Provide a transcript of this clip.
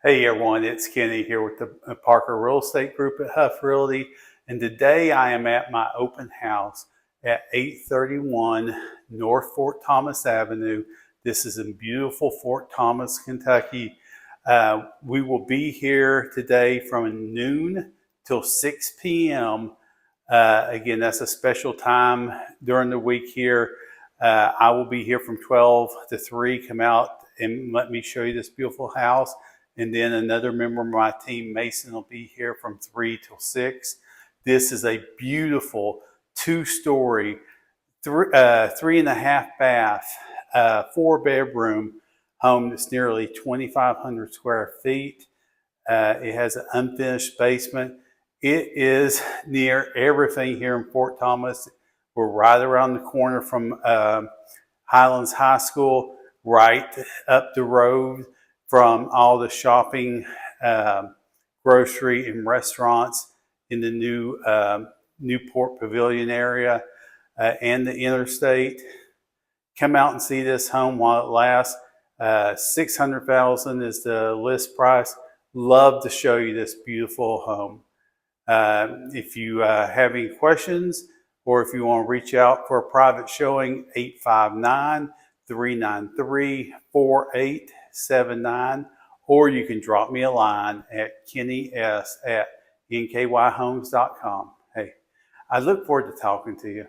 Hey everyone, it's Kenny here with the Parker Real Estate Group at Huff Realty, and today I am at my open house at 831 North Fort Thomas Avenue. This is in beautiful Fort Thomas, Kentucky. We will be here today from noon till 6 p.m. Again, that's a special time during the week here. I will be here from 12 to 3. Come out and let me show you this beautiful house. And then another member of my team, Mason, will be here from 3 till 6. This is a beautiful 2-story, 3.5 bath, 4-bedroom home that's nearly 2,500 square feet. It has an unfinished basement. It is near everything here in Fort Thomas. We're right around the corner from Highlands High School, right up the road from all the shopping, grocery, and restaurants in the new Newport Pavilion area and the interstate. Come out and see this home while it lasts. $600,000 is the list price. Love to show you this beautiful home. If you have any questions or if you want to reach out for a private showing, 859-393-4879, or you can drop me a line at kennys@nkyhomes.com. Hey, I look forward to talking to you.